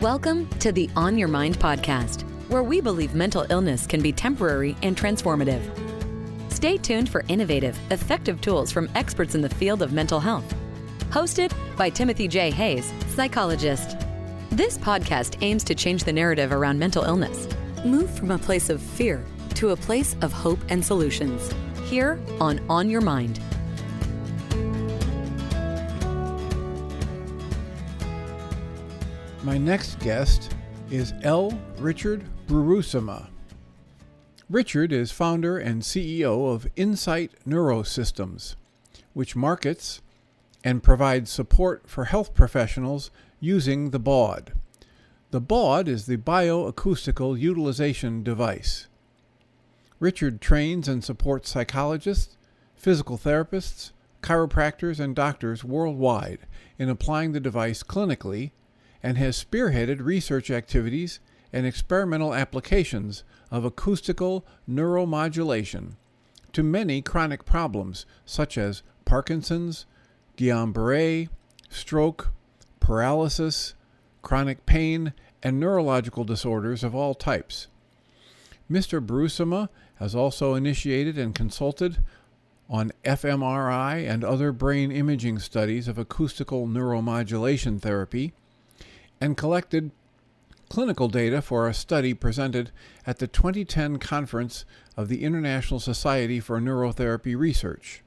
Welcome to the On Your Mind podcast, where we believe mental illness can be temporary and transformative. Stay tuned for innovative, effective tools from experts in the field of mental health. Hosted by Timothy J. Hayes, psychologist. This podcast aims to change the narrative around mental illness. Move from a place of fear to a place of hope and solutions. Here on Your Mind. My next guest is L. Richard Bruursema. Richard is founder and CEO of Insight Neurosystems, which markets and provides support for health professionals using the BAUD. The BAUD is the BioAcoustical Utilization Device. Richard trains and supports psychologists, physical therapists, chiropractors, and doctors worldwide in applying the device clinically, and has spearheaded research activities and experimental applications of acoustical neuromodulation to many chronic problems such as Parkinson's, Guillain-Barré, stroke, paralysis, chronic pain, and neurological disorders of all types. Mr. Bruursema has also initiated and consulted on fMRI and other brain imaging studies of acoustical neuromodulation therapy, and collected clinical data for a study presented at the 2010 conference of the International Society for Neurotherapy Research.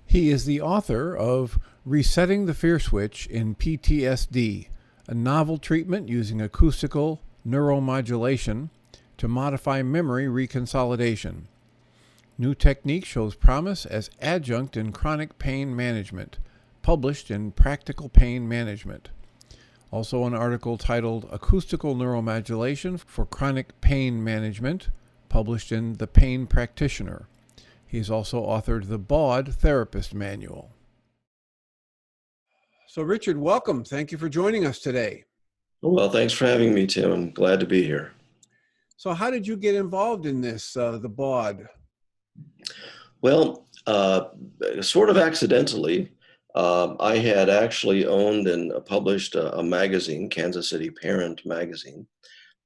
He is the author of Resetting the Fear Switch in PTSD, a novel treatment using acoustical neuromodulation to modify memory reconsolidation. New technique shows promise as adjunct in chronic pain management, published in Practical Pain Management. Also an article titled Acoustical Neuromodulation for Chronic Pain Management, published in The Pain Practitioner. He's also authored the BAUD Therapist Manual. So Richard, welcome. Thank you for joining us today. Well, thanks for having me, Tim. I'm glad to be here. So how did you get involved in this, the BAUD? Well, sort of accidentally. I had actually owned and published a magazine, Kansas City Parent magazine,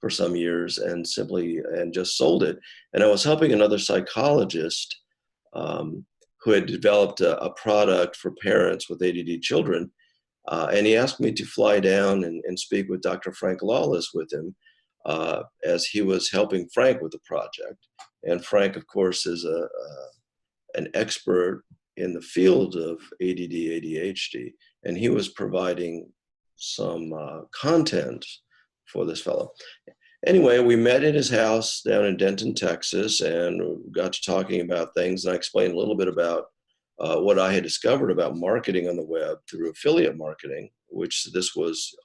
for some years, and just sold it. And I was helping another psychologist who had developed a product for parents with ADD children. And he asked me to fly down and speak with Dr. Frank Lawless with him as he was helping Frank with the project. And Frank, of course, is an expert in the field of ADD, ADHD, and he was providing some content for this fellow. Anyway, we met at his house down in Denton, Texas, and got to talking about things, and I explained a little bit about what I had discovered about marketing on the web through affiliate marketing, which this was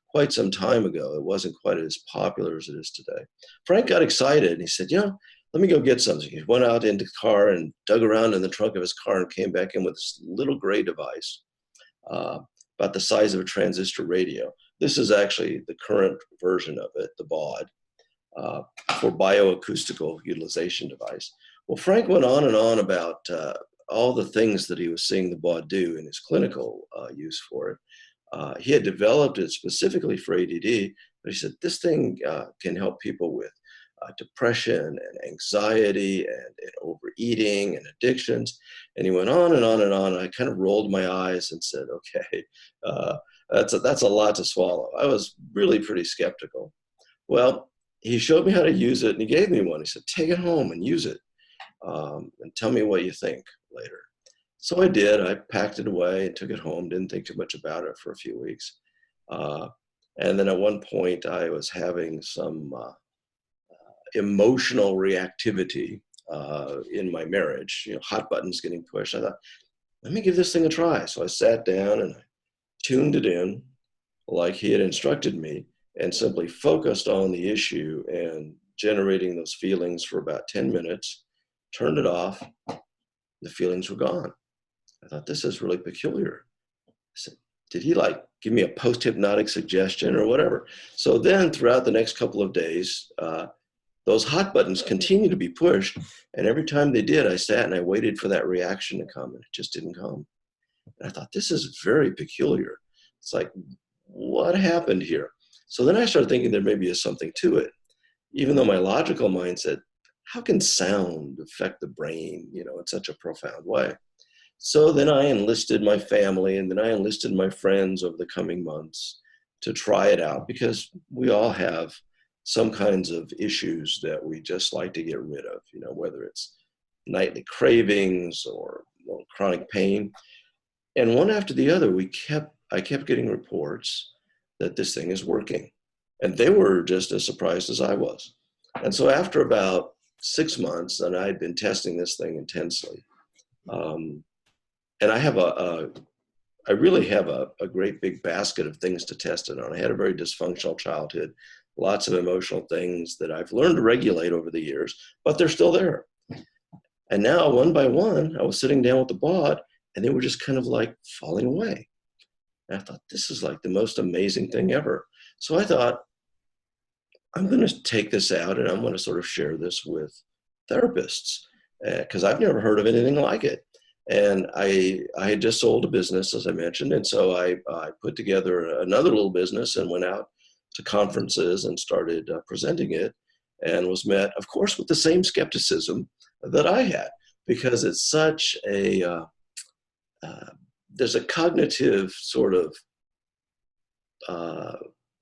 quite some time ago. It wasn't quite as popular as it is today. Frank got excited, and he said, let me go get something. He went out into the car and dug around in the trunk of his car and came back in with this little gray device about the size of a transistor radio. This is actually the current version of it, the BAUD, for BioAcoustical Utilization Device. Well, Frank went on and on about all the things that he was seeing the BAUD do in his clinical use for it. He had developed it specifically for ADD, but he said, this thing can help people with depression and anxiety and overeating and addictions. And he went on and on and on. I kind of rolled my eyes and said, okay, that's a lot to swallow. I was really pretty skeptical. Well, he showed me how to use it, and he gave me one. He said, take it home and use it and tell me what you think later. So I did. I packed it away and took it home, didn't think too much about it for a few weeks. And then at one point I was having some emotional reactivity in my marriage, hot buttons getting pushed. I thought, let me give this thing a try. So I sat down and I tuned it in like he had instructed me and simply focused on the issue and generating those feelings for about 10 minutes, turned it off, the feelings were gone. I thought, this is really peculiar. I said, did he give me a post-hypnotic suggestion or whatever? So then throughout the next couple of days, those hot buttons continued to be pushed. And every time they did, I sat and I waited for that reaction to come, and it just didn't come. And I thought, this is very peculiar. It's like, what happened here? So then I started thinking there maybe is something to it, even though my logical mind said, how can sound affect the brain, in such a profound way? So then I enlisted my family, and then I enlisted my friends over the coming months to try it out, because we all have some kinds of issues that we just like to get rid of, whether it's nightly cravings or chronic pain. And one after the other, I kept getting reports that this thing is working. And they were just as surprised as I was. And so after about 6 months, and I'd been testing this thing intensely, and I really have a great big basket of things to test it on. I had a very dysfunctional childhood, lots of emotional things that I've learned to regulate over the years, but they're still there. And now, one by one, I was sitting down with the BAUD, and they were just kind of like falling away. And I thought, this is like the most amazing thing ever. So I thought, I'm going to take this out, and I'm going to sort of share this with therapists, because I've never heard of anything like it. And I had just sold a business, as I mentioned, and so I put together another little business and went out to conferences and started presenting it, and was met, of course, with the same skepticism that I had, because it's such a there's a cognitive sort of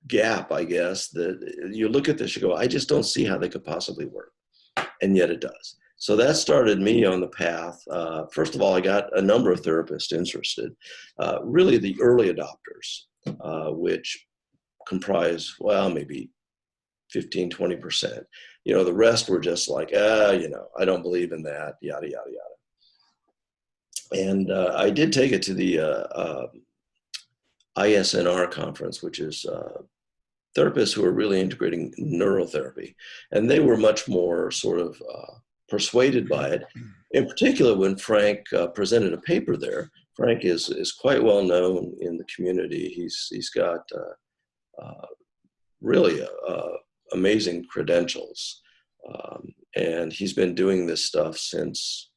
gap, I guess, that you look at this, you go, I just don't see how they could possibly work, and yet it does. So that started me on the path. First of all, I got a number of therapists interested, really the early adopters, which comprise, well, maybe 15, 20%. The rest were just like, I don't believe in that, yada, yada, yada. And I did take it to the ISNR conference, which is therapists who are really integrating neurotherapy. And they were much more sort of persuaded by it. In particular, when Frank presented a paper there. Frank is quite well known in the community. He's got really amazing credentials, and he's been doing this stuff since.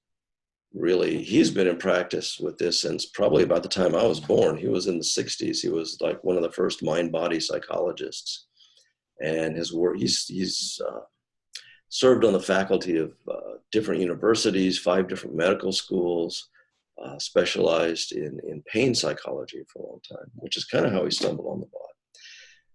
Really, he's been in practice with this since probably about the time I was born. He was in the 60s. He was like one of the first mind-body psychologists, and his work. He's served on the faculty of different universities, 5 different medical schools, specialized in pain psychology for a long time, which is kind of how he stumbled on the BAUD.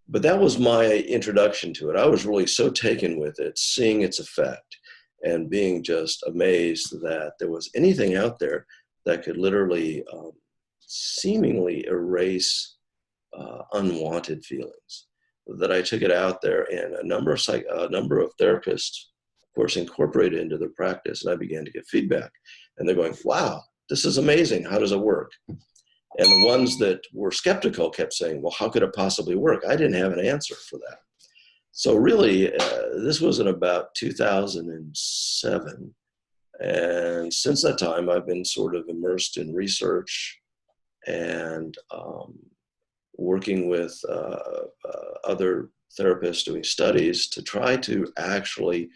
But that was my introduction to it. I was really so taken with it, seeing its effect, and being just amazed that there was anything out there that could literally seemingly erase unwanted feelings. That I took it out there, and a number of therapists, of course, incorporated it into their practice, and I began to get feedback. And they're going, wow, this is amazing. How does it work? And the ones that were skeptical kept saying, well, how could it possibly work? I didn't have an answer for that. So really, this was in about 2007. And since that time, I've been sort of immersed in research and working with other therapists doing studies to try to actually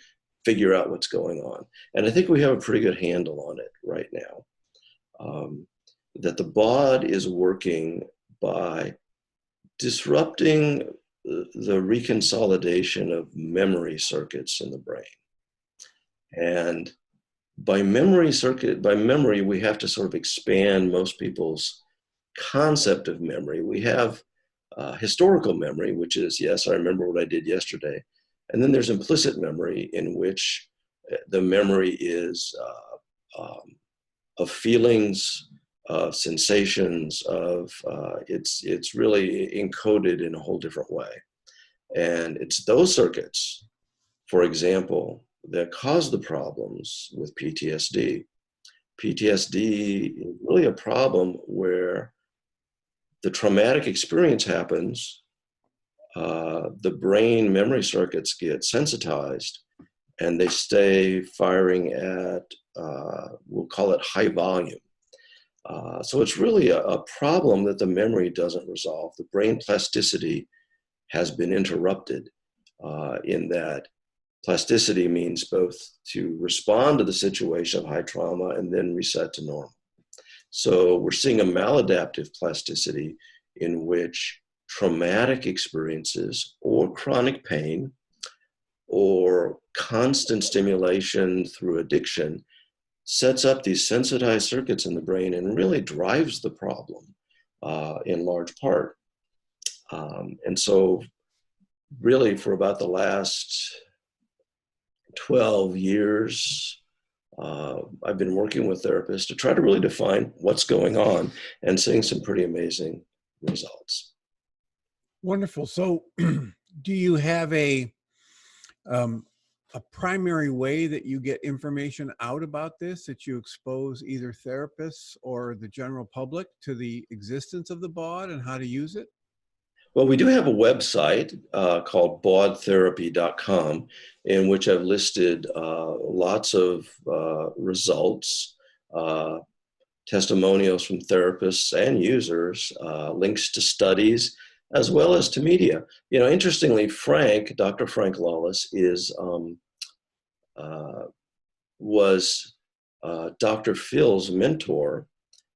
figure out what's going on. And I think we have a pretty good handle on it right now. That the BAUD is working by disrupting the reconsolidation of memory circuits in the brain. And by memory, we have to sort of expand most people's concept of memory. We have historical memory, which is, yes, I remember what I did yesterday. And then there's implicit memory, in which the memory is of feelings, of sensations, it's really encoded in a whole different way. And it's those circuits, for example, that cause the problems with PTSD. PTSD is really a problem where the traumatic experience happens, the brain memory circuits get sensitized, and they stay firing at, we'll call it high volume. So it's really a problem that the memory doesn't resolve. The brain plasticity has been interrupted, in that plasticity means both to respond to the situation of high trauma and then reset to normal. So we're seeing a maladaptive plasticity in which traumatic experiences or chronic pain or constant stimulation through addiction sets up these sensitized circuits in the brain and really drives the problem in large part. And so really for about the last 12 years, I've been working with therapists to try to really define what's going on and seeing some pretty amazing results. Wonderful. So do you have a primary way that you get information out about this, that you expose either therapists or the general public to the existence of the BAUD and how to use it? Well, we do have a website called baudtherapy.com, in which I've listed lots of results, testimonials from therapists and users, links to studies, as well as to media. You know, interestingly, Dr. Frank Lawless was Dr. Phil's mentor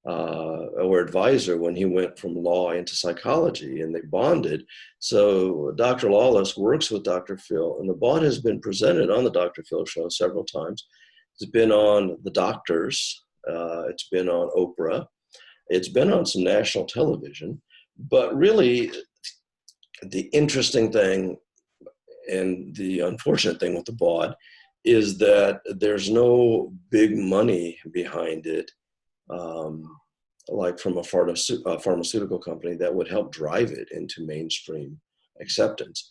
or advisor when he went from law into psychology, and they bonded. So Dr. Lawless works with Dr. Phil, and the BAUD has been presented on the Dr. Phil show several times. It's been on The Doctors, it's been on Oprah, it's been on some national television. But really, the interesting thing and the unfortunate thing with the BAUD is that there's no big money behind it, like from a pharmaceutical company that would help drive it into mainstream acceptance.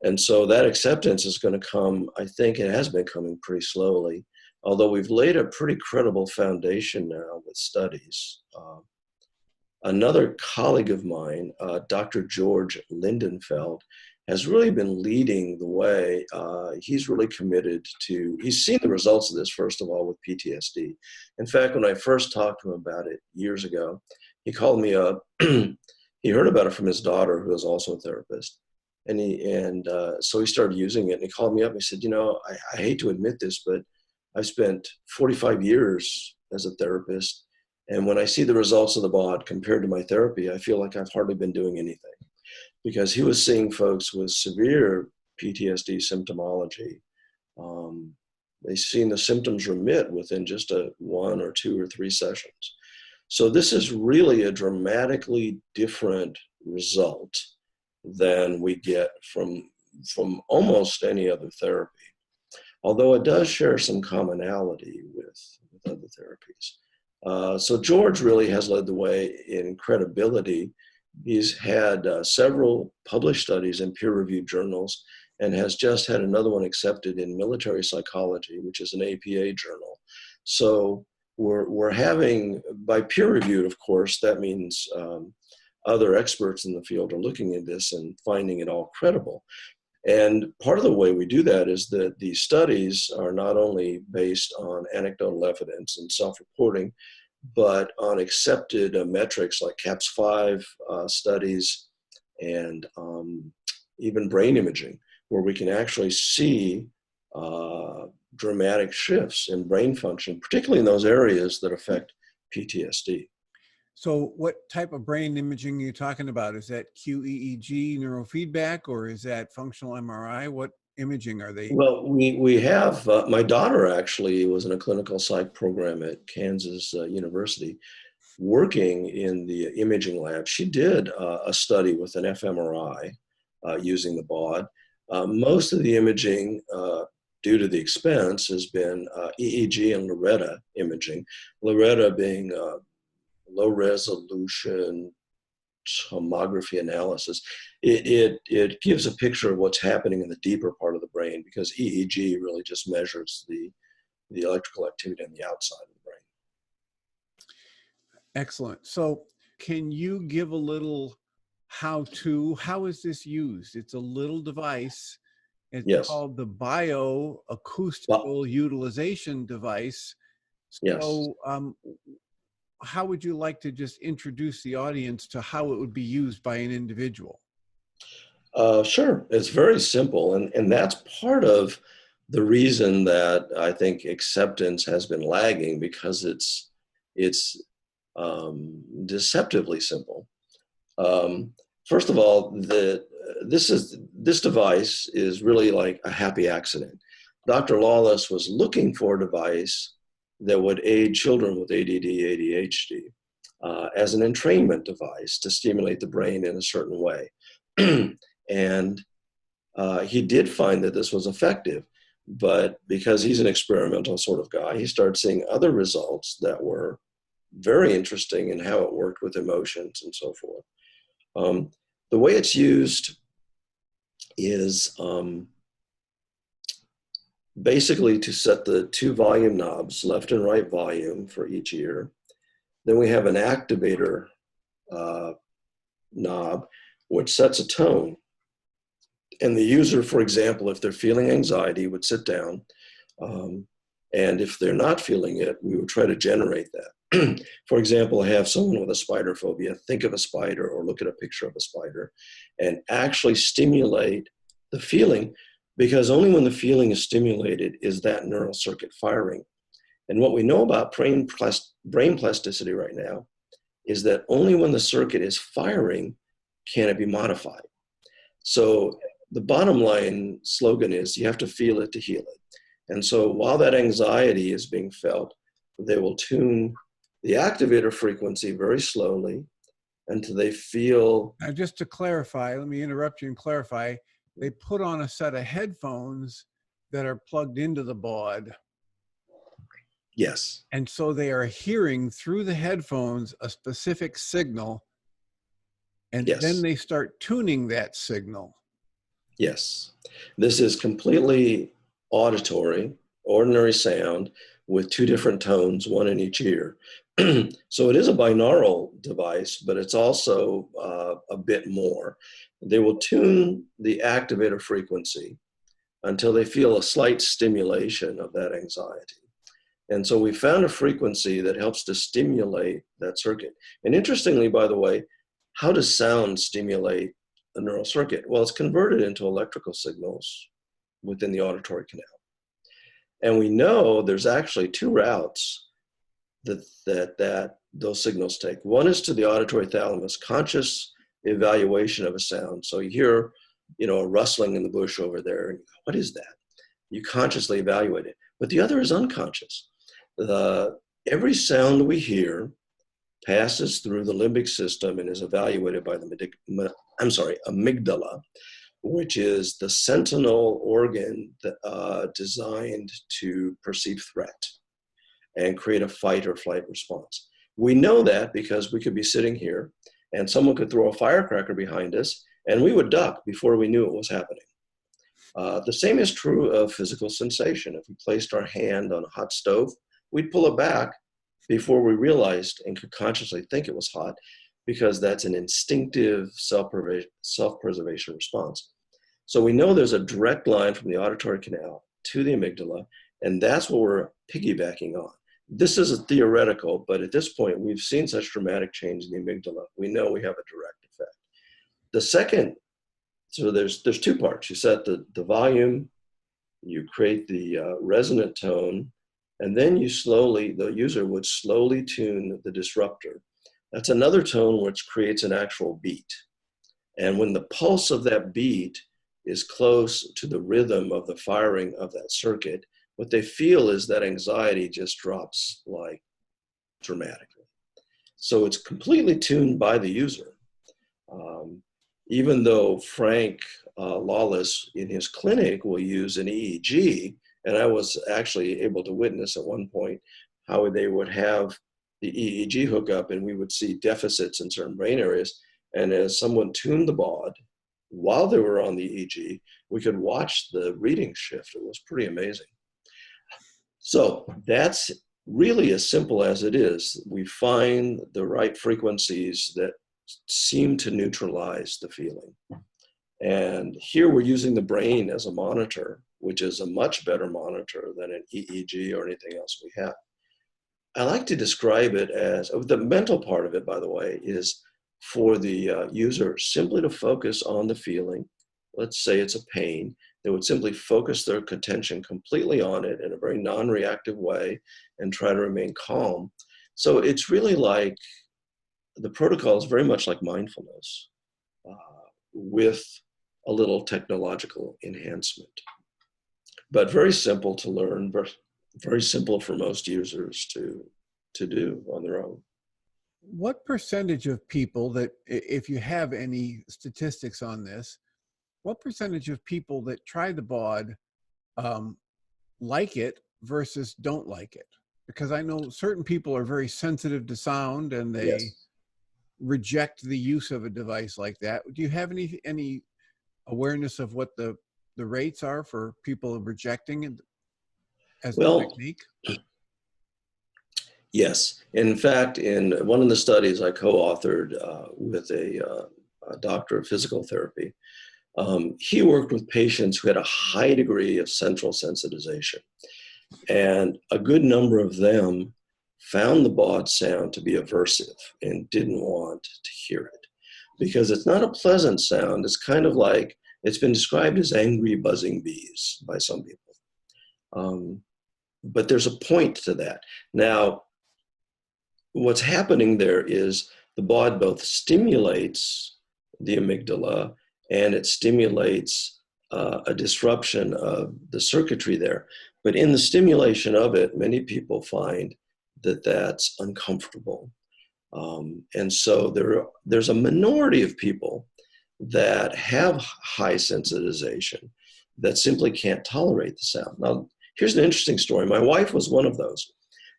And so that acceptance is going to come, I think it has been coming pretty slowly, although we've laid a pretty credible foundation now with studies. Another colleague of mine, Dr. George Lindenfeld, has really been leading the way. He's really committed he's seen the results of this, first of all, with PTSD. In fact, when I first talked to him about it years ago, he called me up. He heard about it from his daughter, who is also a therapist. So he started using it, and he called me up and he said, you know, I hate to admit this, but I've spent 45 years as a therapist. And when I see the results of the BAUD compared to my therapy, I feel like I've hardly been doing anything. Because he was seeing folks with severe PTSD symptomology. They've seen the symptoms remit within just 1 or 2 or 3 sessions. So this is really a dramatically different result than we get from almost any other therapy, although it does share some commonality with other therapies. So George really has led the way in credibility. He's had several published studies in peer-reviewed journals and has just had another one accepted in Military Psychology, which is an APA journal. So we're having, by peer-reviewed, of course, that means other experts in the field are looking at this and finding it all credible. And part of the way we do that is that these studies are not only based on anecdotal evidence and self-reporting, but on accepted metrics like CAPS-5 studies and even brain imaging, where we can actually see dramatic shifts in brain function, particularly in those areas that affect PTSD. So what type of brain imaging are you talking about? Is that QEEG neurofeedback, or is that functional MRI? What imaging are they? Well, we have, my daughter actually was in a clinical psych program at Kansas University working in the imaging lab. She did a study with an fMRI using the BAUD. Most of the imaging, due to the expense, has been EEG and Loretta imaging. Loretta being low resolution tomography analysis. It gives a picture of what's happening in the deeper part of the brain, because EEG really just measures the electrical activity on the outside of the brain. Excellent. So can you give a little how-to? How is this used? It's a little device. It's called the BioAcoustical Utilization Device. So how would you like to just introduce the audience to how it would be used by an individual? Sure. It's very simple. And that's part of the reason that I think acceptance has been lagging, because it's deceptively simple. First of all, this device is really like a happy accident. Dr. Lawless was looking for a device that would aid children with ADD, ADHD as an entrainment device to stimulate the brain in a certain way. And he did find that this was effective, but because he's an experimental sort of guy, he started seeing other results that were very interesting in how it worked with emotions and so forth. The way it's used is basically to set the two volume knobs, left and right volume for each ear. Then we have an activator knob, which sets a tone. And the user, for example, if they're feeling anxiety, would sit down. And if they're not feeling it, we would try to generate that. For example, I have someone with a spider phobia, think of a spider or look at a picture of a spider and actually stimulate the feeling, because only when the feeling is stimulated is that neural circuit firing. And what we know about brain plasticity right now is that only when the circuit is firing can it be modified. So the bottom line slogan is you have to feel it to heal it. And so while that anxiety is being felt, they will tune the activator frequency very slowly until they feel. Now, just to clarify, let me interrupt you and clarify. They put on a set of headphones that are plugged into the BAUD. Yes. And so they are hearing through the headphones a specific signal, and Yes. then they start tuning that signal. Yes. This is completely auditory, ordinary sound with two different tones, one in each ear. So it is a binaural device, but it's also a bit more. They will tune the activator frequency until they feel a slight stimulation of that anxiety. And so we found a frequency that helps to stimulate that circuit. And interestingly, by the way, how does sound stimulate a neural circuit? Well, it's converted into electrical signals within the auditory canal. And we know there's actually two routes that those signals take. One is to the auditory thalamus, conscious evaluation of a sound. So you hear, a rustling in the bush over there, and what is that? You consciously evaluate it. But the other is unconscious. Every sound we hear passes through the limbic system and is evaluated by the amygdala, which is the sentinel organ designed to perceive threat and create a fight or flight response. We know that because we could be sitting here and someone could throw a firecracker behind us and we would duck before we knew it was happening. The same is true of physical sensation. If we placed our hand on a hot stove, we'd pull it back before we realized and could consciously think it was hot, because that's an instinctive self-preservation response. So we know there's a direct line from the auditory canal to the amygdala, and that's what we're piggybacking on. This is a theoretical, but at this point, we've seen such dramatic change in the amygdala. We know we have a direct effect. The second, so there's two parts. You set the volume, you create the resonant tone, and then the user would slowly tune the disruptor. That's another tone which creates an actual beat. And when the pulse of that beat is close to the rhythm of the firing of that circuit, what they feel is that anxiety just drops like dramatically. So it's completely tuned by the user. Even though Frank Lawless in his clinic will use an EEG, and I was actually able to witness at one point how they would have the EEG hookup and we would see deficits in certain brain areas. And as someone tuned the BAUD while they were on the EEG, we could watch the reading shift. It was pretty amazing. So that's really as simple as it is. We find the right frequencies that seem to neutralize the feeling. And here we're using the brain as a monitor, which is a much better monitor than an EEG or anything else we have. I like to describe it as, the mental part of it, by the way, is for the user simply to focus on the feeling. Let's say it's a pain. They would simply focus their attention completely on it in a very non-reactive way and try to remain calm. So it's really like, the protocol is very much like mindfulness. with a little technological enhancement. But very simple to learn, very simple for most users to do on their own. What percentage of people that, if you have any statistics on this, what percentage of people that try the BAUD like it versus don't like it? Because I know certain people are very sensitive to sound and they Yes. reject the use of a device like that. Do you have any awareness of what the rates are for people rejecting it as a technique? Yes. In fact, in one of the studies I co-authored with a doctor of physical therapy, he worked with patients who had a high degree of central sensitization. And a good number of them found the BAUD sound to be aversive and didn't want to hear it because it's not a pleasant sound. It's kind of like, it's been described as angry buzzing bees by some people. But there's a point to that. Now, what's happening there is the BAUD both stimulates the amygdala and it stimulates a disruption of the circuitry there. But in the stimulation of it, many people find that that's uncomfortable. And so there's a minority of people that have high sensitization that simply can't tolerate the sound. Now, here's an interesting story. My wife was one of those.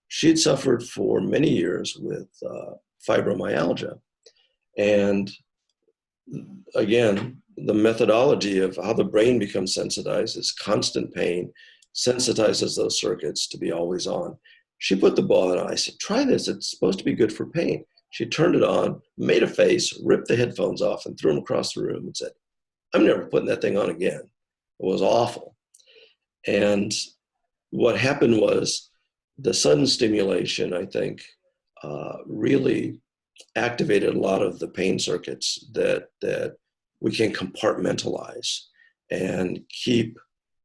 She'd suffered for many years with fibromyalgia. And again, the methodology of how the brain becomes sensitized is constant pain, sensitizes those circuits to be always on. She put the BAUD on. I said, try this. It's supposed to be good for pain. She turned it on, made a face, ripped the headphones off, and threw them across the room and said, I'm never putting that thing on again. It was awful. And what happened was the sudden stimulation, I think, really activated a lot of the pain circuits that we can compartmentalize and keep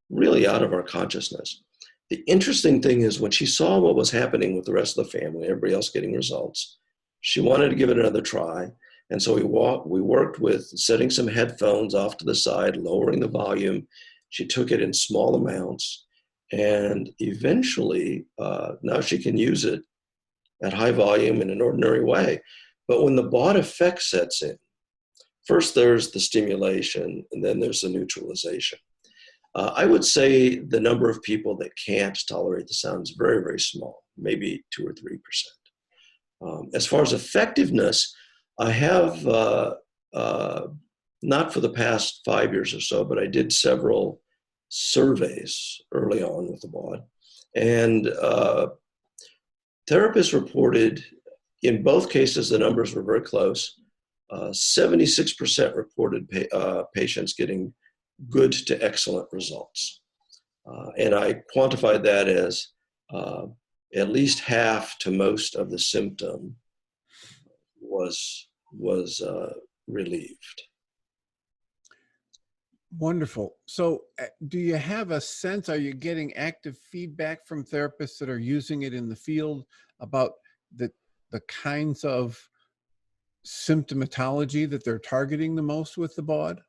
really out of our consciousness. The interesting thing is when she saw what was happening with the rest of the family, everybody else getting results, she wanted to give it another try. And so we worked with setting some headphones off to the side, lowering the volume. She took it in small amounts. And eventually, now she can use it at high volume in an ordinary way. But when the BAUD effect sets in, first there's the stimulation, and then there's the neutralization. I would say the number of people that can't tolerate the sound is very, very small, maybe 2 or 3%. As far as effectiveness, I have, not for the past 5 years or so, but I did several surveys early on with the BAUD. And therapists reported, in both cases, the numbers were very close. 76% reported patients getting good to excellent results. And I quantified that as at least half to most of the symptom was relieved. Wonderful. So do you have a sense, are you getting active feedback from therapists that are using it in the field about the kinds of symptomatology that they're targeting the most with the BAUD?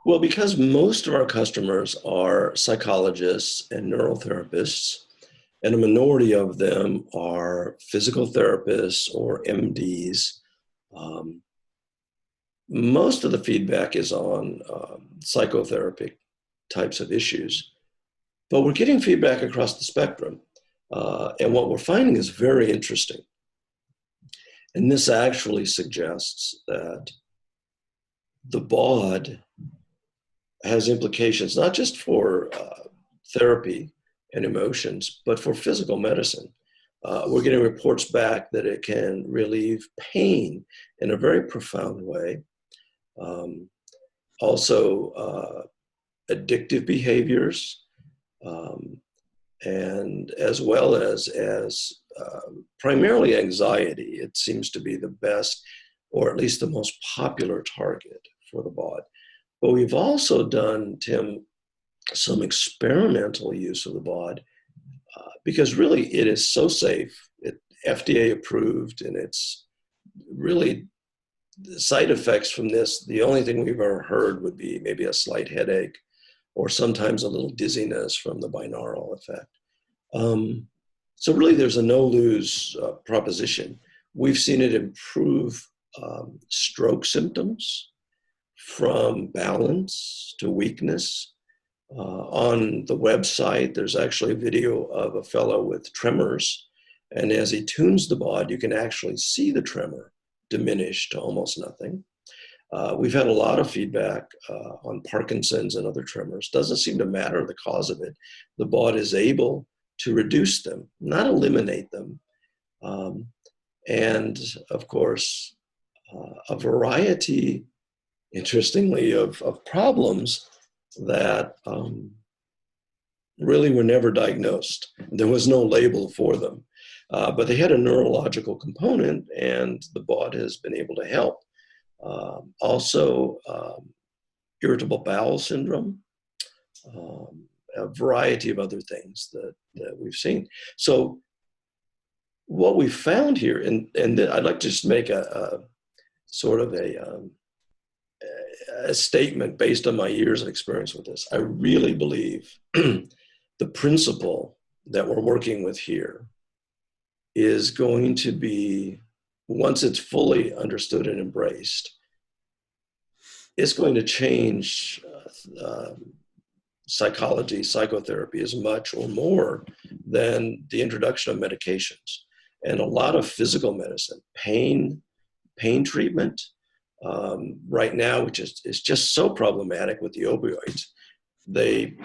Well, because most of our customers are psychologists and neurotherapists, and a minority of them are physical therapists or MDs, most of the feedback is on psychotherapy types of issues. But we're getting feedback across the spectrum. And what we're finding is very interesting. And this actually suggests that the BAUD has implications not just for therapy and emotions, but for physical medicine. We're getting reports back that it can relieve pain in a very profound way. Also, addictive behaviors, and as well as primarily anxiety. It seems to be the best, or at least the most popular target for the BAUD. But we've also done, Tim, some experimental use of the BAUD because really it is so safe. It FDA approved, and it's really the side effects from this, the only thing we've ever heard would be maybe a slight headache or sometimes a little dizziness from the binaural effect. So really there's a no-lose proposition. We've seen it improve stroke symptoms from balance to weakness. On the website, there's actually a video of a fellow with tremors, and as he tunes the BAUD, you can actually see the tremor diminish to almost nothing. We've had a lot of feedback on Parkinson's and other tremors. Doesn't seem to matter the cause of it. The BAUD is able to reduce them, not eliminate them. And of course, a variety, interestingly, of problems that really were never diagnosed. There was no label for them, but they had a neurological component, and the BAUD has been able to help. Also, irritable bowel syndrome, a variety of other things that we've seen. So what we found here, and I'd like to just make a sort of a statement based on my years of experience with this. I really believe the principle that we're working with here is going to be, once it's fully understood and embraced, it's going to change psychology, psychotherapy as much or more than the introduction of medications. And a lot of physical medicine, pain treatment, right now, which is just so problematic with the opioids. They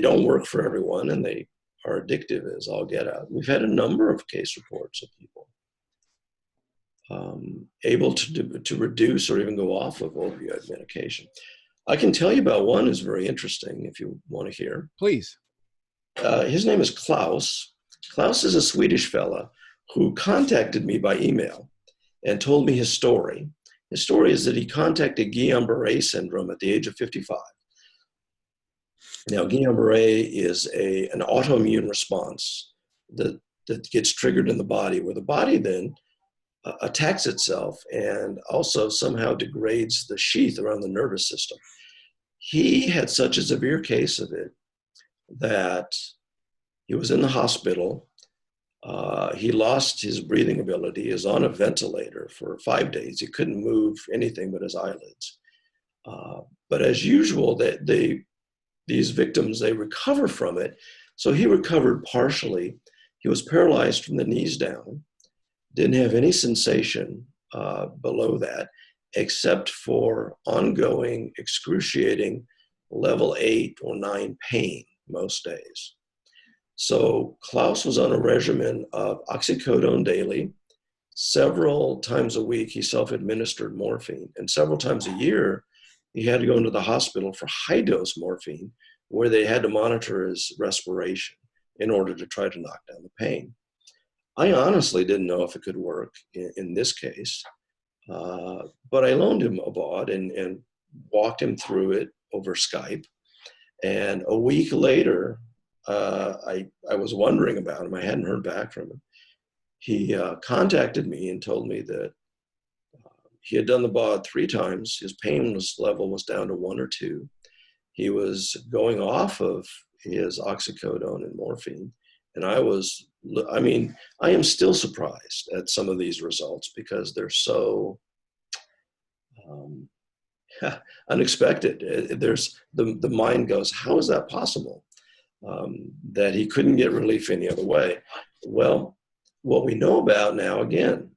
don't work for everyone, and they are addictive as all get out. We've had a number of case reports of people able to reduce or even go off of opioid medication. I can tell you about one who's very interesting if you want to hear. Please. His name is Klaus. Klaus is a Swedish fella who contacted me by email and told me his story. His story is that he contacted Guillain-Barré syndrome at the age of 55. Now, Guillain-Barré is an autoimmune response that gets triggered in the body, where the body then attacks itself and also somehow degrades the sheath around the nervous system. He had such a severe case of it that he was in the hospital. He lost his breathing ability. He was on a ventilator for 5 days. He couldn't move anything but his eyelids. But as usual, these victims, they recover from it. So he recovered partially. He was paralyzed from the knees down, didn't have any sensation below that, except for ongoing, excruciating level 8 or 9 pain most days. So Klaus was on a regimen of oxycodone daily. Several times a week, he self-administered morphine. And several times a year, he had to go into the hospital for high-dose morphine, where they had to monitor his respiration in order to try to knock down the pain. I honestly didn't know if it could work in this case, but I loaned him a BAUD and walked him through it over Skype. And a week later, I was wondering about him. I hadn't heard back from him. He contacted me and told me that he had done the BAUD 3 times. His pain level was down to 1 or 2. He was going off of his oxycodone and morphine. And I am still surprised at some of these results because they're so unexpected. There's the mind goes, how is that possible? That he couldn't get relief any other way. Well, what we know about now, again,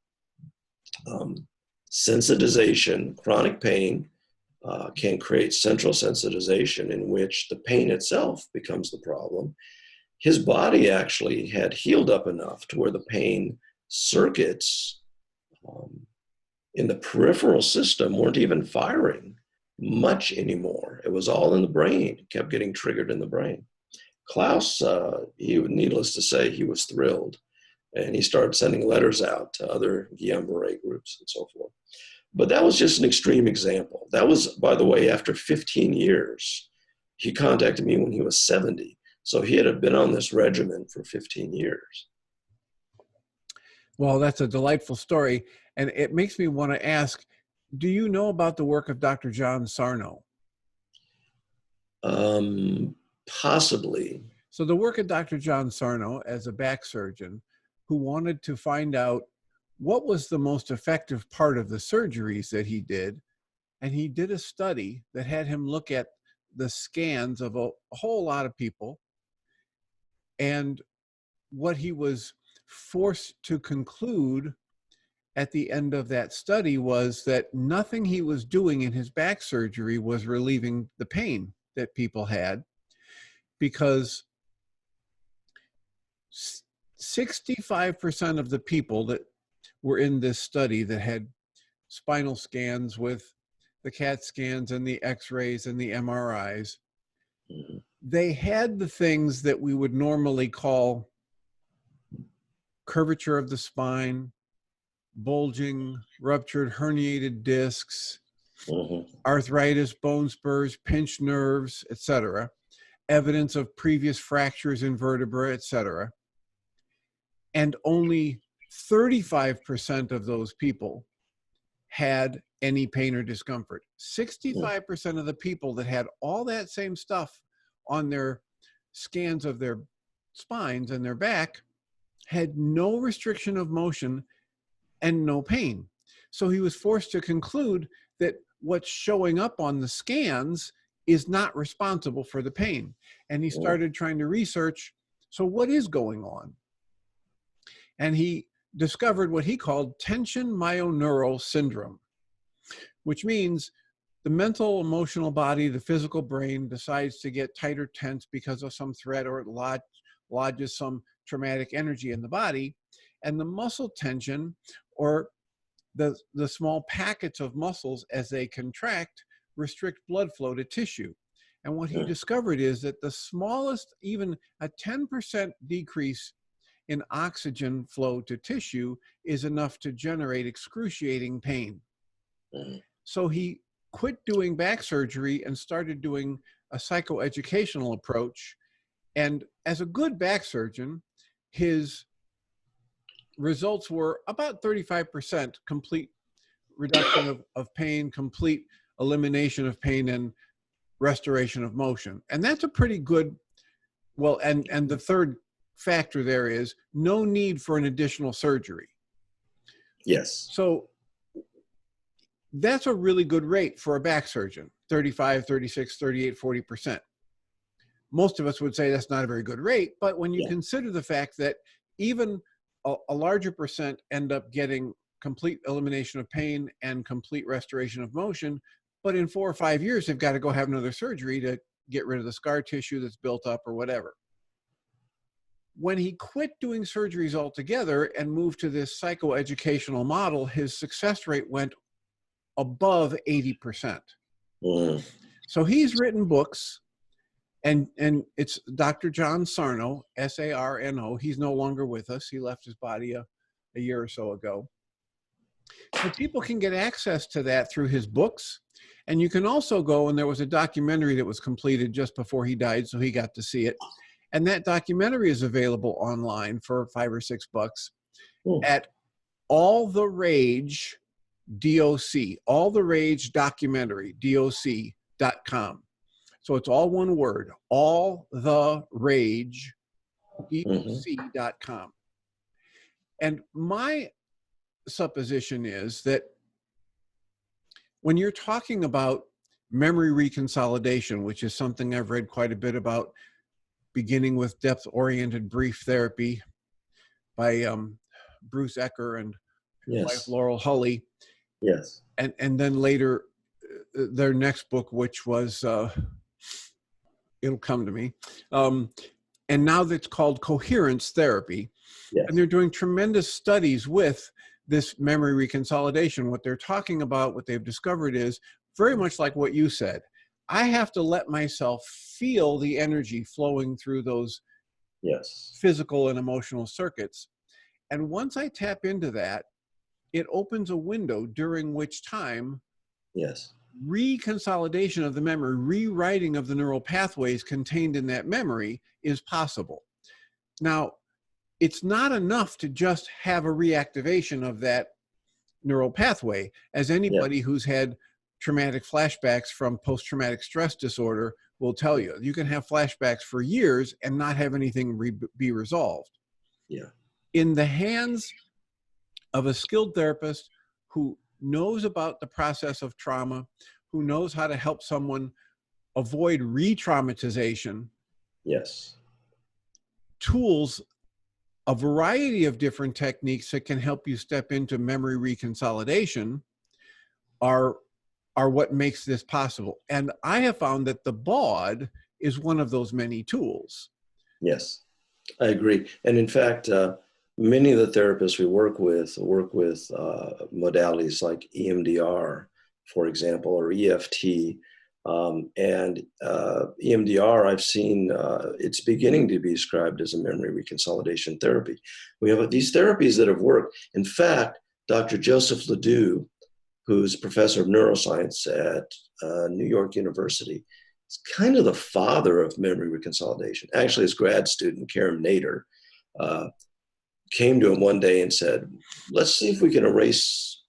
sensitization, chronic pain can create central sensitization in which the pain itself becomes the problem. His body actually had healed up enough to where the pain circuits in the peripheral system weren't even firing much anymore. It was all in the brain. It kept getting triggered in the brain. Klaus, needless to say, he was thrilled. And he started sending letters out to other Guillain-Barré groups and so forth. But that was just an extreme example. That was, by the way, after 15 years. He contacted me when he was 70. So he had been on this regimen for 15 years. Well, that's a delightful story. And it makes me want to ask, Do you know about the work of Dr. John Sarno? Possibly. So the work of Dr. John Sarno as a back surgeon who wanted to find out what was the most effective part of the surgeries that he did. And he did a study that had him look at the scans of a whole lot of people. And what he was forced to conclude at the end of that study was that nothing he was doing in his back surgery was relieving the pain that people had, because 65% of the people that were in this study that had spinal scans with the CAT scans and the x-rays and the MRIs, they had the things that we would normally call curvature of the spine, bulging, ruptured, herniated discs, arthritis, bone spurs, pinched nerves, etc., evidence of previous fractures in vertebrae, etc. And only 35% of those people had any pain or discomfort. 65% of the people that had all that same stuff on their scans of their spines and their back had no restriction of motion and no pain. So he was forced to conclude that what's showing up on the scans is not responsible for the pain. And he started trying to research, so what is going on? And he discovered what he called tension myoneural syndrome, which means the mental, emotional body, the physical brain decides to get tight or tense because of some threat, or it lodges some traumatic energy in the body. And the muscle tension, or the small packets of muscles as they contract, restrict blood flow to tissue. And what he discovered is that the smallest, even a 10% decrease in oxygen flow to tissue is enough to generate excruciating pain. So he quit doing back surgery and started doing a psychoeducational approach. And as a good back surgeon, his results were about 35% complete reduction of pain, complete elimination of pain, and restoration of motion. And that's a pretty good, well, and the third factor there is no need for an additional surgery. Yes. So that's a really good rate for a back surgeon, 35, 36, 38, 40%. Most of us would say that's not a very good rate, but when you consider the fact that even a larger percent end up getting complete elimination of pain and complete restoration of motion, but in 4 or 5 years, they've got to go have another surgery to get rid of the scar tissue that's built up or whatever. When he quit doing surgeries altogether and moved to this psychoeducational model, his success rate went above 80%. So he's written books, and it's Dr. John Sarno, S-A-R-N-O. He's no longer with us. He left his body a year or so ago. So people can get access to that through his books. And you can also go, and there was a documentary that was completed just before he died, so he got to see it. And that documentary is available online for $5 or $6 at All the Rage DOC, All the Rage Documentary, DOC.com. So it's all one word, All the Rage DOC.com. And my supposition is that when you're talking about memory reconsolidation, which is something I've read quite a bit about, beginning with depth-oriented brief therapy by Bruce Ecker and his wife Laurel Hulley. Yes. And then later, their next book, which was, it'll come to me, and now that's called coherence therapy. Yes. And they're doing tremendous studies with this memory reconsolidation. What they're talking about, what they've discovered is very much like what you said. I have to let myself feel the energy flowing through those physical and emotional circuits. And once I tap into that, it opens a window during which time reconsolidation of the memory, rewriting of the neural pathways contained in that memory is possible. Now, it's not enough to just have a reactivation of that neural pathway, as Yeah. anybody who's had traumatic flashbacks from post-traumatic stress disorder will tell you. You can have flashbacks for years and not have anything be resolved. Yeah. In the hands of a skilled therapist who knows about the process of trauma, who knows how to help someone avoid re-traumatization, Yes. tools, a variety of different techniques that can help you step into memory reconsolidation are what makes this possible. And I have found that the BAUD is one of those many tools. Yes, I agree. And in fact, many of the therapists we work with modalities like EMDR, for example, or EFT. And EMDR, I've seen it's beginning to be described as a memory reconsolidation therapy. We have these therapies that have worked. In fact, Dr. Joseph Ledoux, who's professor of neuroscience at New York University, is kind of the father of memory reconsolidation. Actually, his grad student, Karen Nader, came to him one day and said, let's see if we can erase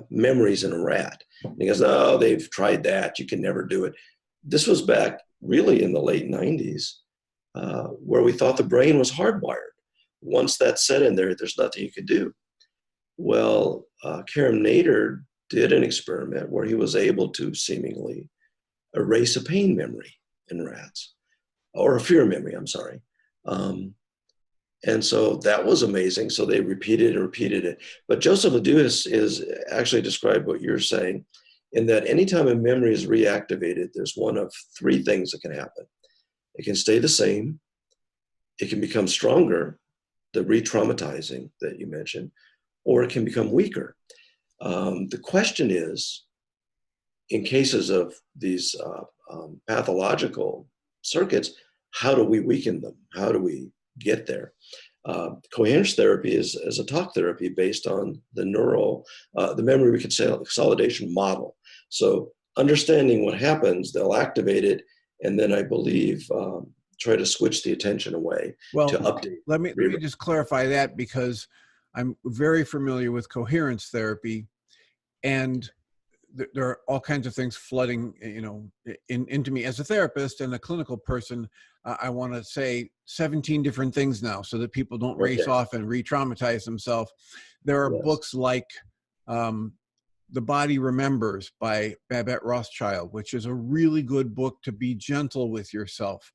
memories in a rat. And he goes, oh, they've tried that. You can never do it. This was back really in the late 90s, where we thought the brain was hardwired. Once that's set in there, there's nothing you could do. Well, Karen Nader did an experiment where he was able to seemingly erase a pain memory in rats, or a fear memory, I'm sorry. And so that was amazing. So they repeated and repeated it. But Joseph Ledoux is actually described what you're saying, in that anytime a memory is reactivated, there's one of three things that can happen. It can stay the same, it can become stronger, the re-traumatizing that you mentioned, or it can become weaker. The question is, in cases of these pathological circuits, how do we weaken them? How do we get there? Coherence therapy is a talk therapy based on the memory reconsolidation model. So understanding what happens, they'll activate it, and then I believe try to switch the attention away to update. Let me just clarify that, because I'm very familiar with coherence therapy, and there are all kinds of things flooding, into me as a therapist and a clinical person. I want to say 17 different things now, so that people don't race off and re-traumatize themselves. There are books like The Body Remembers by Babette Rothschild, which is a really good book to be gentle with yourself,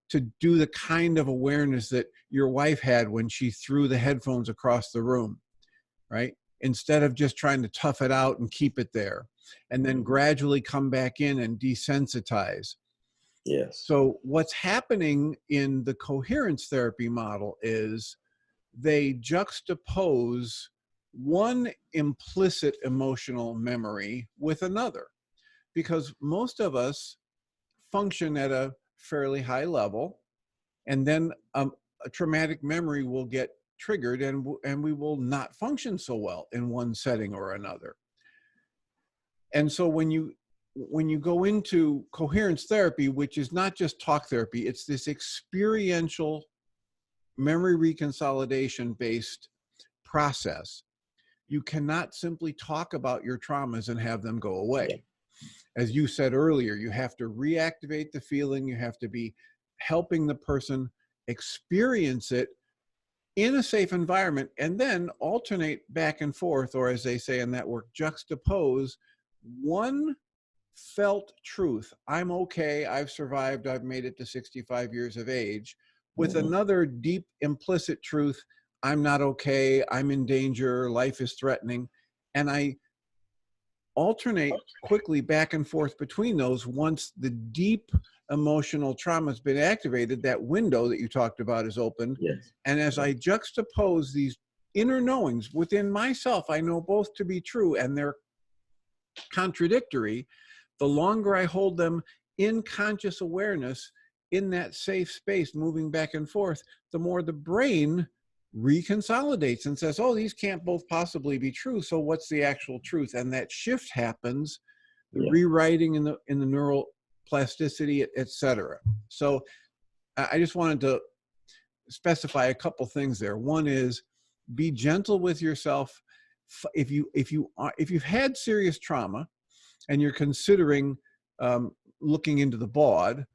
to do the kind of awareness that your wife had when she threw the headphones across the room, right? Instead of just trying to tough it out and keep it there, and then gradually come back in and desensitize. Yes. So what's happening in the coherence therapy model is they juxtapose one implicit emotional memory with another, because most of us function at a fairly high level, and then a traumatic memory will get triggered, and we will not function so well in one setting or another. And so when you go into coherence therapy, which is not just talk therapy, it's this experiential memory reconsolidation based process. You cannot simply talk about your traumas and have them go away. As you said earlier, you have to reactivate the feeling. You have to be helping the person experience it in a safe environment, and then alternate back and forth, or as they say in that work, juxtapose one felt truth, I'm okay, I've survived, I've made it to 65 years of age, with another deep implicit truth, I'm not okay, I'm in danger, life is threatening. And I alternate quickly back and forth between those once the deep emotional trauma has been activated, that window that you talked about is opened. Yes. And as I juxtapose these inner knowings within myself, I know both to be true and they're contradictory. The longer I hold them in conscious awareness, in that safe space, moving back and forth, the more the brain reconsolidates and says, oh, these can't both possibly be true. So what's the actual truth? And that shift happens, the rewriting in the neural plasticity, et cetera. So I just wanted to specify a couple things there. One is, be gentle with yourself. if you've had serious trauma and you're considering looking into the BAUD,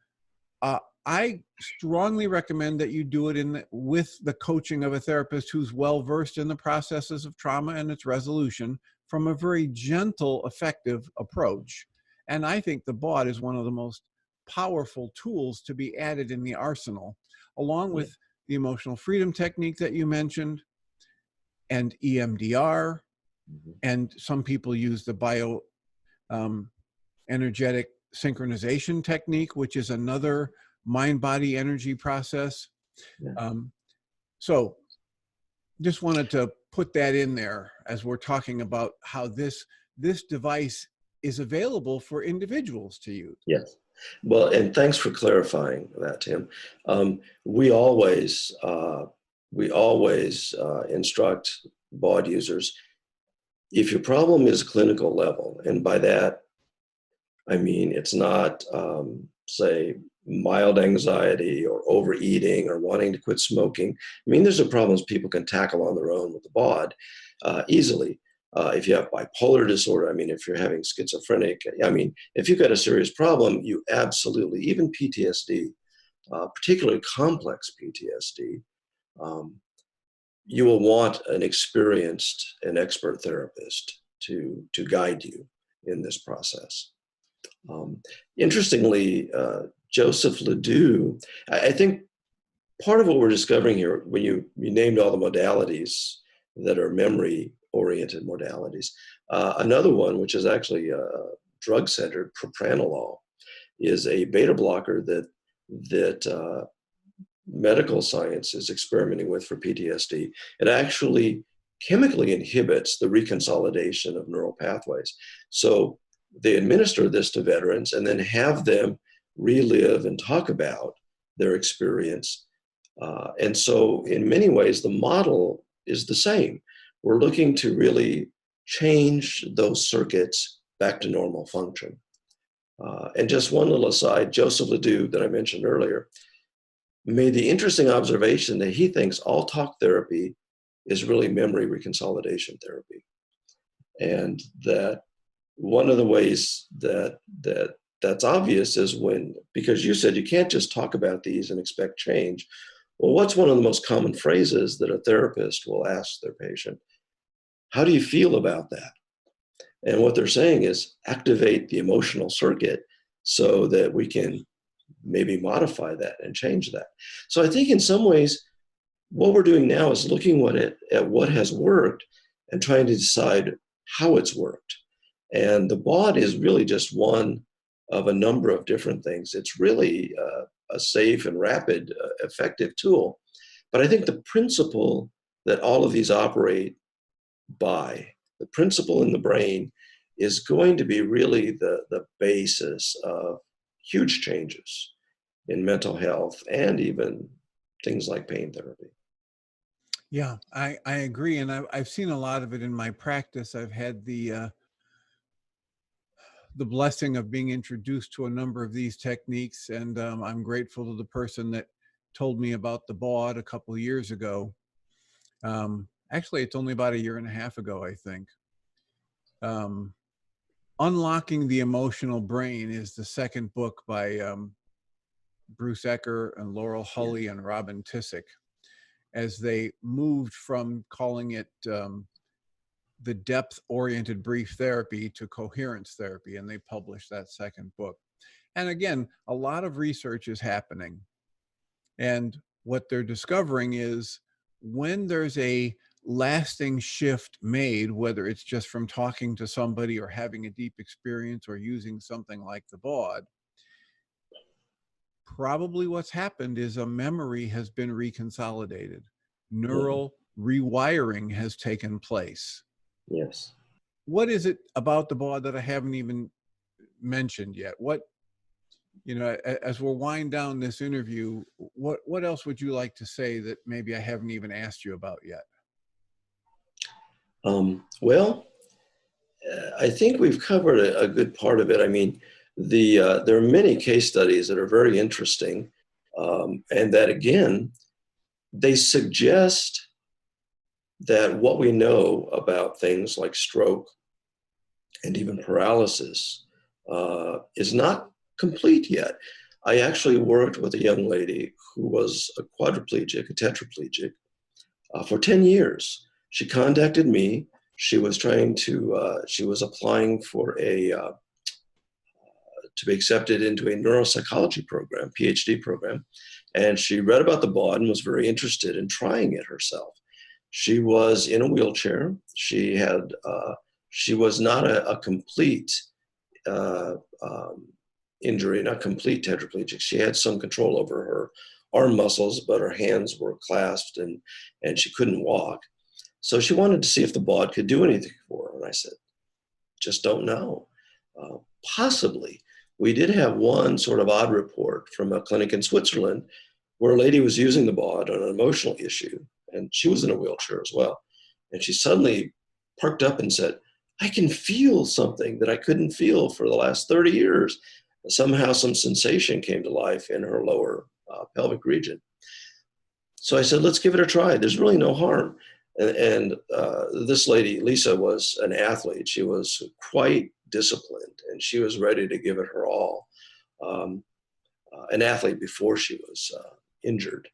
I strongly recommend that you do it with the coaching of a therapist who's well versed in the processes of trauma and its resolution from a very gentle, effective approach. And I think the BAUD is one of the most powerful tools to be added in the arsenal, along with the emotional freedom technique that you mentioned, and EMDR, and some people use the energetic synchronization technique, which is another mind-body energy process. So just wanted to put that in there as we're talking about how this device is available for individuals to use. Yes. Well, and thanks for clarifying that, Tim. We always instruct BAUD users, if your problem is clinical level, and by that I mean it's not, say, mild anxiety or overeating or wanting to quit smoking. I mean, those are problems people can tackle on their own with the BAUD easily. If you have bipolar disorder, I mean, if you're having schizophrenic, I mean, if you've got a serious problem, you absolutely, even PTSD, particularly complex PTSD, you will want an experienced and expert therapist to guide you in this process. Interestingly, Joseph Ledoux, I think part of what we're discovering here, when you named all the modalities that are memory-oriented modalities, another one, which is actually drug-centered, propranolol, is a beta blocker that medical science is experimenting with for PTSD. It actually chemically inhibits the reconsolidation of neural pathways. So they administer this to veterans and then have them relive and talk about their experience. And so in many ways, the model is the same. We're looking to really change those circuits back to normal function. And just one little aside, Joseph Ledoux that I mentioned earlier made the interesting observation that he thinks all talk therapy is really memory reconsolidation therapy. And that one of the ways that's obvious is because you said you can't just talk about these and expect change. Well, what's one of the most common phrases that a therapist will ask their patient? How do you feel about that? And what they're saying is activate the emotional circuit so that we can maybe modify that and change that. So I think in some ways, what we're doing now is looking at what has worked and trying to decide how it's worked. And the BAUD is really just one of a number of different things. It's really a safe and rapid, effective tool. But I think the principle that all of these operate by, the principle in the brain, is going to be really the basis of huge changes in mental health and even things like pain therapy. Yeah, I agree. And I've seen a lot of it in my practice. I've had the blessing of being introduced to a number of these techniques. And I'm grateful to the person that told me about the BAUD a couple of years ago. Actually, it's only about 1.5 years ago, I think. Unlocking the Emotional Brain is the second book by Bruce Ecker and Laurel Hulley and Robin Tissick, as they moved from calling it the depth-oriented brief therapy to coherence therapy, and they published that second book. And again, a lot of research is happening. And what they're discovering is when there's a lasting shift made, whether it's just from talking to somebody or having a deep experience or using something like the BAUD, probably what's happened is a memory has been reconsolidated. Neural rewiring has taken place. Yes. What is it about the BAUD that I haven't even mentioned yet? What, as we'll wind down this interview, what else would you like to say that maybe I haven't even asked you about yet? Well, I think we've covered a good part of it. I mean, there are many case studies that are very interesting, and that again, they suggest that what we know about things like stroke and even paralysis is not complete yet. I actually worked with a young lady who was a quadriplegic, a tetraplegic, for 10 years. She contacted me. She was she was applying for to be accepted into a neuropsychology program, PhD program. And she read about the BAUD and was very interested in trying it herself. She was in a wheelchair. She was not a complete injury, not complete tetraplegic. She had some control over her arm muscles, but her hands were clasped and she couldn't walk. So she wanted to see if the BAUD could do anything for her. And I said, just don't know. Possibly. We did have one sort of odd report from a clinic in Switzerland where a lady was using the BAUD on an emotional issue, and she was in a wheelchair as well. And she suddenly perked up and said, I can feel something that I couldn't feel for the last 30 years. Somehow some sensation came to life in her lower pelvic region. So I said, let's give it a try. There's really no harm. And this lady, Lisa, was an athlete. She was quite disciplined, and she was ready to give it her all. An athlete before she was injured,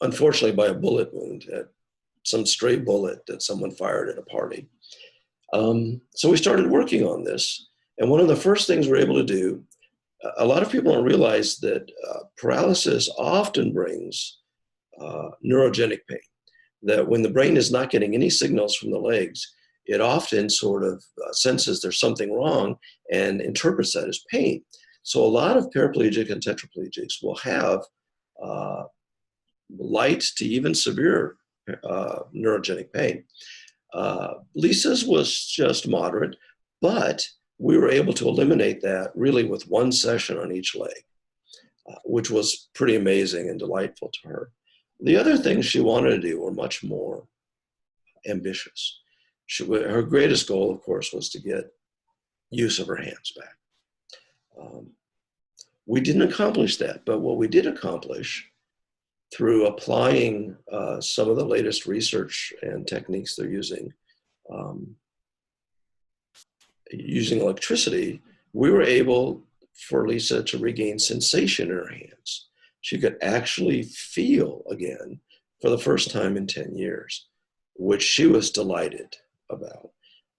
unfortunately by a bullet wound, some stray bullet that someone fired at a party. So we started working on this. And one of the first things we're able to do, a lot of people don't realize that paralysis often brings neurogenic pain. That when the brain is not getting any signals from the legs, it often sort of senses there's something wrong and interprets that as pain. So a lot of paraplegic and tetraplegics will have light to even severe neurogenic pain. Lisa's was just moderate, but we were able to eliminate that really with one session on each leg, which was pretty amazing and delightful to her. The other things she wanted to do were much more ambitious. Her greatest goal, of course, was to get use of her hands back. We didn't accomplish that, but what we did accomplish through applying some of the latest research and techniques they're using electricity, we were able for Lisa to regain sensation in her hands. She could actually feel again for the first time in 10 years, which she was delighted about.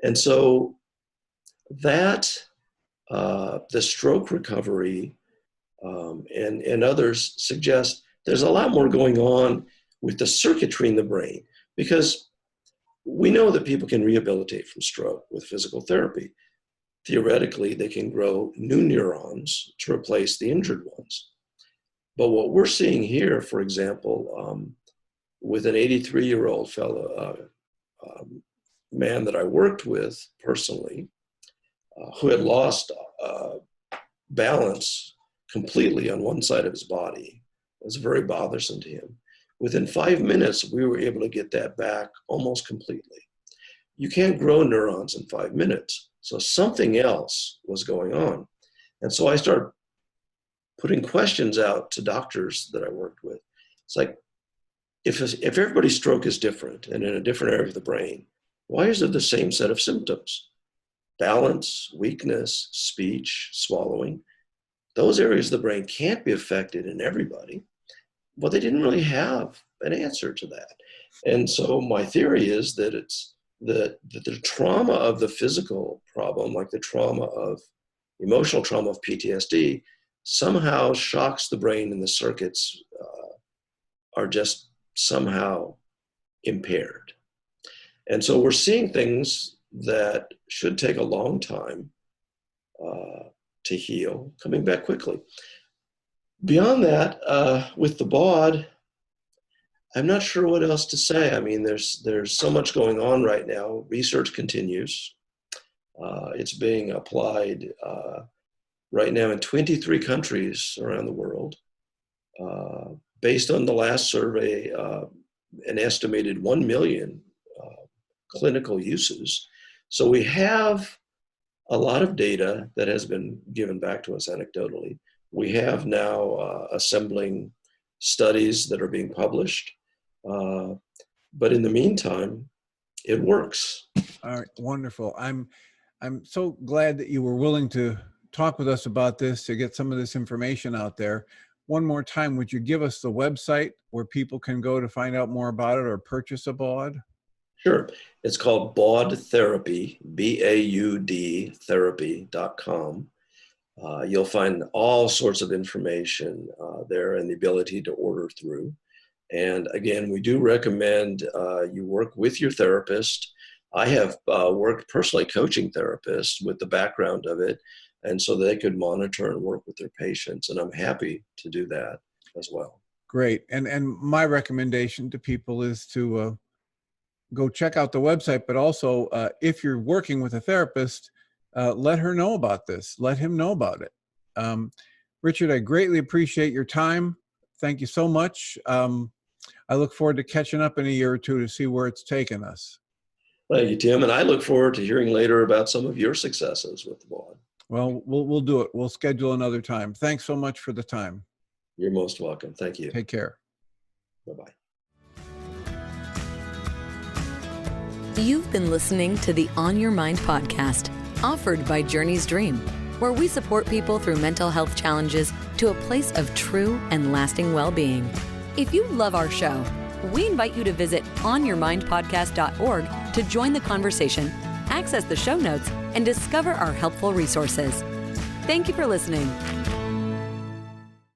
And so that, the stroke recovery and others suggest there's a lot more going on with the circuitry in the brain, because we know that people can rehabilitate from stroke with physical therapy. Theoretically, they can grow new neurons to replace the injured ones. But what we're seeing here, for example, with an 83-year-old fellow, man that I worked with personally, who had lost balance completely on one side of his body. It was very bothersome to him. Within 5 minutes, we were able to get that back almost completely. You can't grow neurons in 5 minutes, so something else was going on. And so I started putting questions out to doctors that I worked with. It's like, if everybody's stroke is different and in a different area of the brain, why is it the same set of symptoms? Balance, weakness, speech, swallowing. Those areas of the brain can't be affected in everybody. Well, they didn't really have an answer to that. And so my theory is that that the trauma of the physical problem, like the emotional trauma of PTSD, somehow shocks the brain, and the circuits are just somehow impaired. And so we're seeing things that should take a long time to heal, coming back quickly. Beyond that, with the BAUD, I'm not sure what else to say. I mean, there's so much going on right now. Research continues. It's being applied right now in 23 countries around the world. Based on the last survey, an estimated 1 million clinical uses. So we have a lot of data that has been given back to us anecdotally. We have now assembling studies that are being published. But in the meantime, it works. All right, wonderful. I'm so glad that you were willing to talk with us about this, to get some of this information out there. One more time, would you give us the website where people can go to find out more about it or purchase a BAUD? Sure. It's called BAUD Therapy, BAUD therapy.com. You'll find all sorts of information there and the ability to order through. And again, we do recommend you work with your therapist. I have worked personally coaching therapists with the background of it, and so they could monitor and work with their patients. And I'm happy to do that as well. Great. And my recommendation to people is to go check out the website, but also if you're working with a therapist, let her know about this. Let him know about it. Richard, I greatly appreciate your time. Thank you so much. I look forward to catching up in a year or two to see where it's taken us. Thank you, Tim. And I look forward to hearing later about some of your successes with the BAUD. Well, we'll do it. We'll schedule another time. Thanks so much for the time. You're most welcome. Thank you. Take care. Bye-bye. You've been listening to the On Your Mind podcast, offered by Journey's Dream, where we support people through mental health challenges to a place of true and lasting well-being. If you love our show, we invite you to visit onyourmindpodcast.org to join the conversation, access the show notes, and discover our helpful resources. Thank you for listening.